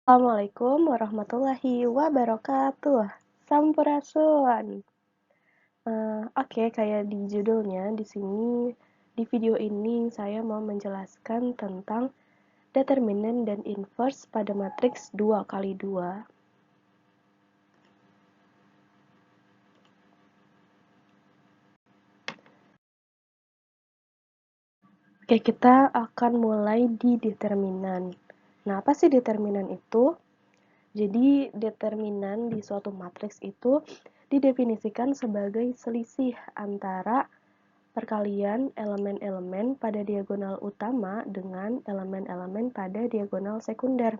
Assalamualaikum warahmatullahi wabarakatuh. Sampurasun. Oke, kayak di judulnya di sini, di video ini saya mau menjelaskan tentang determinan dan inverse pada matriks 2 kali 2. Oke, kita akan mulai di determinan. Nah, apa sih determinan itu? Jadi, determinan di suatu matriks itu didefinisikan sebagai selisih antara perkalian elemen-elemen pada diagonal utama dengan elemen-elemen pada diagonal sekunder.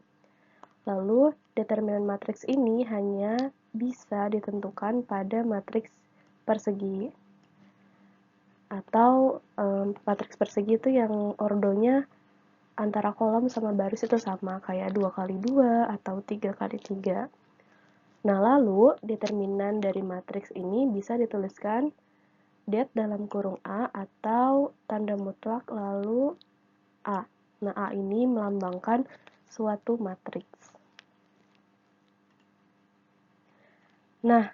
Lalu, determinan matriks ini hanya bisa ditentukan pada matriks persegi. Atau matriks persegi itu yang ordonya antara kolom sama baris itu sama, kayak 2 kali 2 atau 3 kali 3. Nah, lalu determinan dari matriks ini bisa dituliskan det dalam kurung A atau tanda mutlak lalu A. Nah, A ini melambangkan suatu matriks. Nah,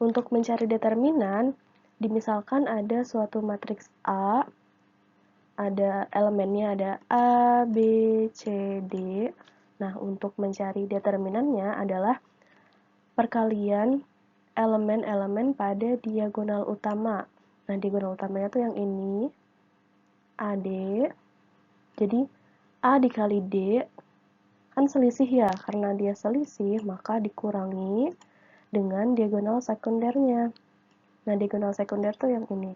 untuk mencari determinan, dimisalkan ada suatu matriks A, ada elemennya ada A, B, C, D. Nah, untuk mencari determinannya adalah perkalian elemen-elemen pada diagonal utama. Nah, diagonal utamanya tuh yang ini, AD. Jadi, A dikali D, kan selisih ya, karena dia selisih, maka dikurangi dengan diagonal sekundernya. Nah, diagonal sekunder tuh yang ini.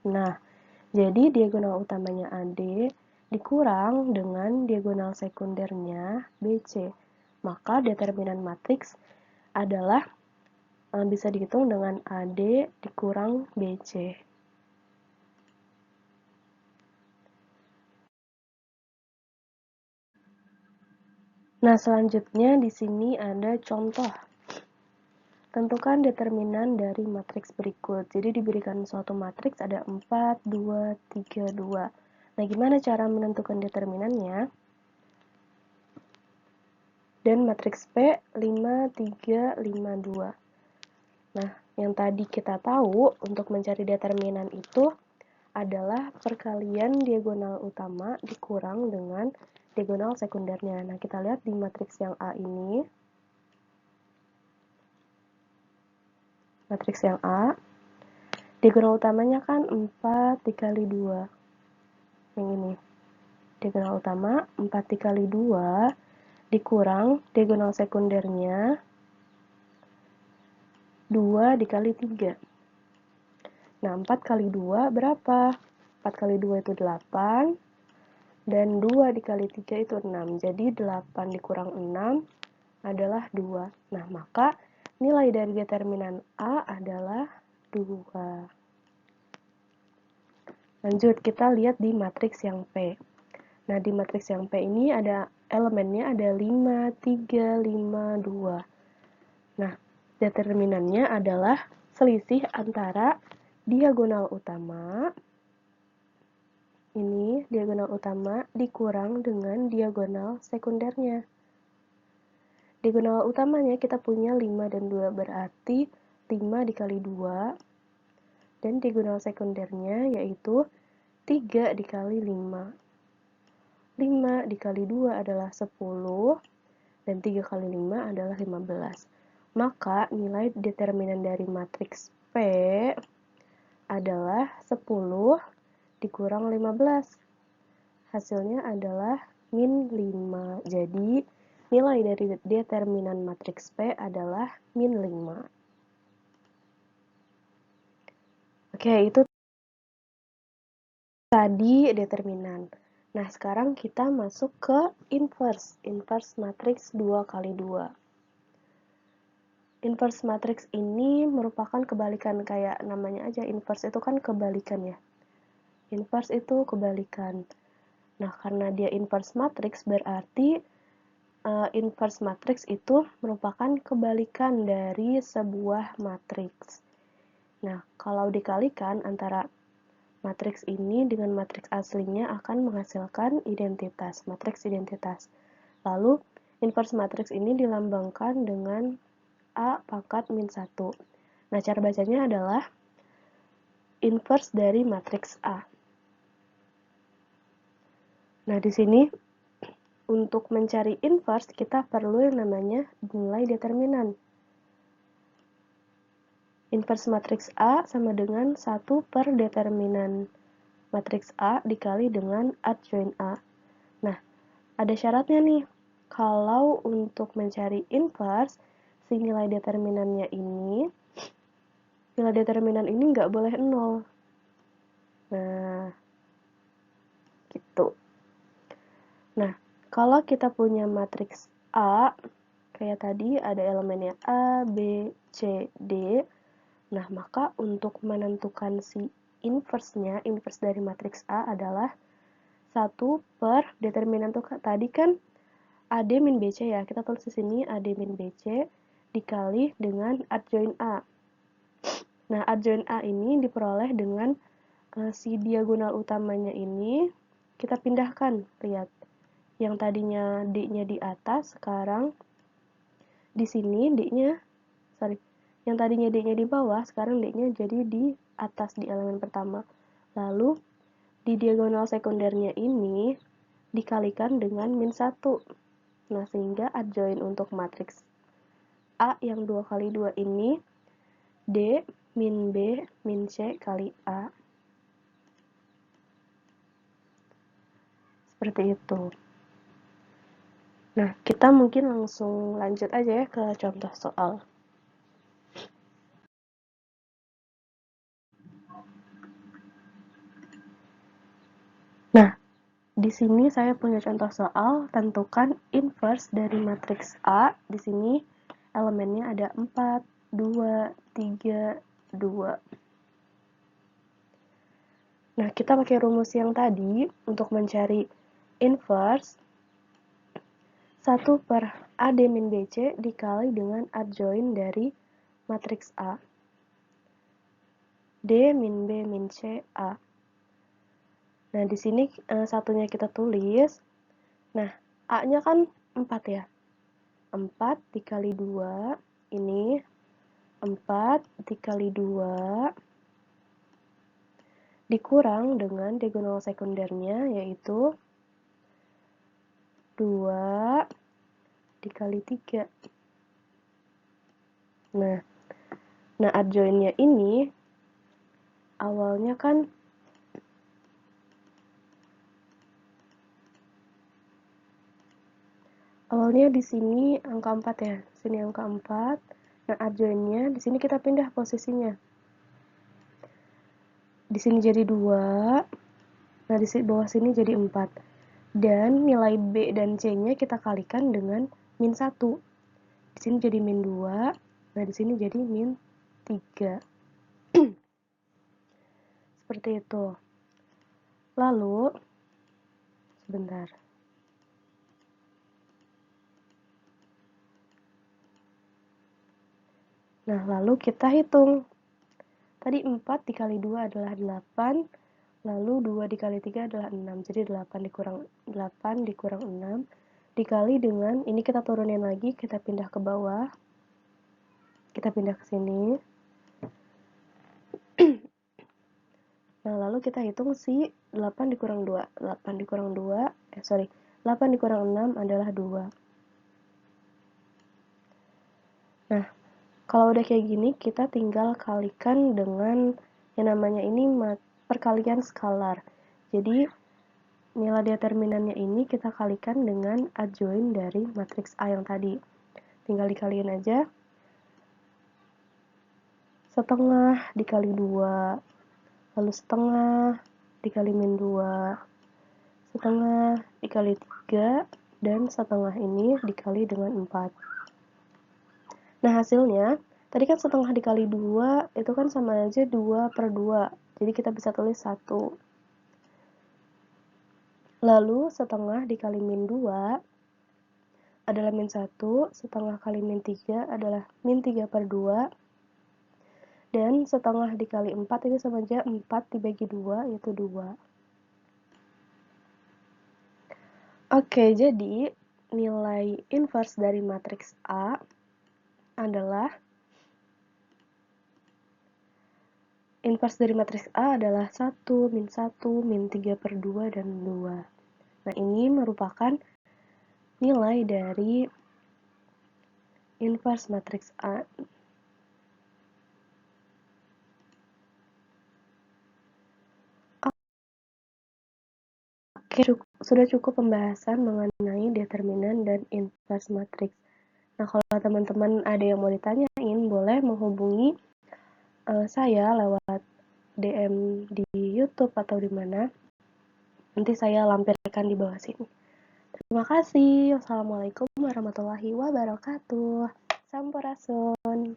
Nah, jadi diagonal utamanya AD dikurang dengan diagonal sekundernya BC. Maka determinan matriks adalah bisa dihitung dengan AD dikurang BC. Nah, selanjutnya di sini ada contoh. Tentukan determinan dari matriks berikut. Jadi diberikan suatu matriks ada 4, 2, 3, 2. Nah, gimana cara menentukan determinannya? Dan matriks P 5, 3, 5, 2. Nah, yang tadi kita tahu untuk mencari determinan itu adalah perkalian diagonal utama dikurang dengan diagonal sekundernya. Nah, kita lihat di matriks yang A ini. Matriks yang A, diagonal utamanya kan 4 dikali 2. Yang ini. Diagonal utama 4 dikali 2 dikurang diagonal sekundernya 2 dikali 3. Nah, 4 kali 2 berapa? 4 kali 2 itu 8, dan 2 dikali 3 itu 6. Jadi 8 dikurang 6 adalah 2. Nah, maka nilai dari determinan A adalah 2. Lanjut, kita lihat di matriks yang P. Nah, di matriks yang P ini ada elemennya ada 5, 3, 5, 2. Nah, determinannya adalah selisih antara diagonal utama, ini diagonal utama dikurang dengan diagonal sekundernya. Diagonal utamanya kita punya 5 dan 2, berarti 5 dikali 2, dan diagonal sekundernya yaitu 3 dikali 5. 5 dikali 2 adalah 10, dan 3 kali 5 adalah 15. Maka nilai determinan dari matriks P adalah 10 dikurang 15. Hasilnya adalah min 5. Jadi, nilai dari determinan matriks P adalah min 5. Oke, itu tadi determinan. Nah, sekarang kita masuk ke inverse. Inverse matriks 2 kali 2. Inverse matriks ini merupakan kebalikan, kayak namanya aja, inverse itu kan kebalikan ya. Inverse itu kebalikan. Nah, karena dia inverse matriks berarti inverse matriks itu merupakan kebalikan dari sebuah matriks. Nah, kalau dikalikan antara matriks ini dengan matriks aslinya akan menghasilkan identitas, matriks identitas. Lalu, inverse matriks ini dilambangkan dengan A pangkat min 1. Nah, cara bacanya adalah inverse dari matriks A. Nah, di sini untuk mencari inverse kita perlu yang namanya nilai determinan. Inverse matriks A sama dengan 1 per determinan matriks A dikali dengan adjoint A. Nah, ada syaratnya nih. Kalau untuk mencari inverse, si nilai determinan ini nggak boleh 0. Nah, gitu. Nah, kalau kita punya matriks A, kayak tadi ada elemennya A, B, C, D. Nah, maka untuk menentukan si inverse-nya, inverse dari matriks A adalah 1 per determinan tuh tadi kan AD min BC ya. Kita tulis di sini AD min BC dikali dengan adjoint A. Nah, adjoint A ini diperoleh dengan si diagonal utamanya ini kita pindahkan. Lihat, yang tadinya D-nya di atas, sekarang di sini yang tadinya D-nya di bawah, sekarang D-nya jadi di atas di elemen pertama. Lalu, di diagonal sekundernya ini dikalikan dengan min 1. Nah, sehingga adjoint untuk matriks A yang 2 kali 2 ini D min B min C kali A. Seperti itu. Nah, kita mungkin langsung lanjut aja ya ke contoh soal. Nah, di sini saya punya contoh soal, tentukan inverse dari matriks A. Di sini elemennya ada 4, 2, 3, 2. Nah, kita pakai rumus yang tadi untuk mencari inverse 1 per AD min BC dikali dengan adjoint dari matriks A. D min B min C A. Nah, di sini satunya kita tulis. Nah, A-nya kan 4 ya. 4 dikali 2, ini 4 dikali 2 dikurang dengan diagonal sekundernya, yaitu 2 dikali 3. Nah, adjointnya ini awalnya kan awalnya di sini angka 4 ya. Sini angka 4. Nah, adjointnya di sini kita pindah posisinya. Di sini jadi 2. Nah, di bawah sini jadi 4. Dan nilai B dan C-nya kita kalikan dengan min 1. Di sini jadi min 2. Nah, di sini jadi min 3. Seperti itu. Lalu, sebentar. Nah, lalu kita hitung. Tadi 4 dikali 2 adalah 8. Lalu 2 dikali 3 adalah 6. Jadi 8 dikurang 6. Dikali dengan, ini kita turunin lagi, kita pindah ke bawah. Kita pindah ke sini. Nah, lalu kita hitung si 8 dikurang 2. 8 dikurang 6 adalah 2. Nah, kalau udah kayak gini, kita tinggal kalikan dengan yang namanya ini perkalian skalar. Jadi, nilai determinannya ini kita kalikan dengan adjoint dari matriks A yang tadi. Tinggal dikaliin aja. Setengah dikali 2. Lalu setengah dikali min 2. Setengah dikali 3. Dan setengah ini dikali dengan 4. Nah, hasilnya, tadi kan setengah dikali 2, itu kan sama aja 2 per 2. Jadi kita bisa tulis 1. Lalu, setengah dikali min 2 adalah min 1. Setengah kali min 3 adalah min 3 per 2. Dan setengah dikali 4 itu sama aja 4 dibagi 2, yaitu 2. Oke, jadi nilai inverse dari matriks A adalah inverse dari matriks A adalah 1, min 1, min 3/2, dan 2. Nah, ini merupakan nilai dari inverse matriks A. Oke, sudah cukup pembahasan mengenai determinan dan inverse matriks. Nah, kalau teman-teman ada yang mau ditanyain, boleh menghubungi saya lewat DM di YouTube atau di mana. Nanti saya lampirkan di bawah sini. Terima kasih. Wassalamualaikum warahmatullahi wabarakatuh. Sampurasun.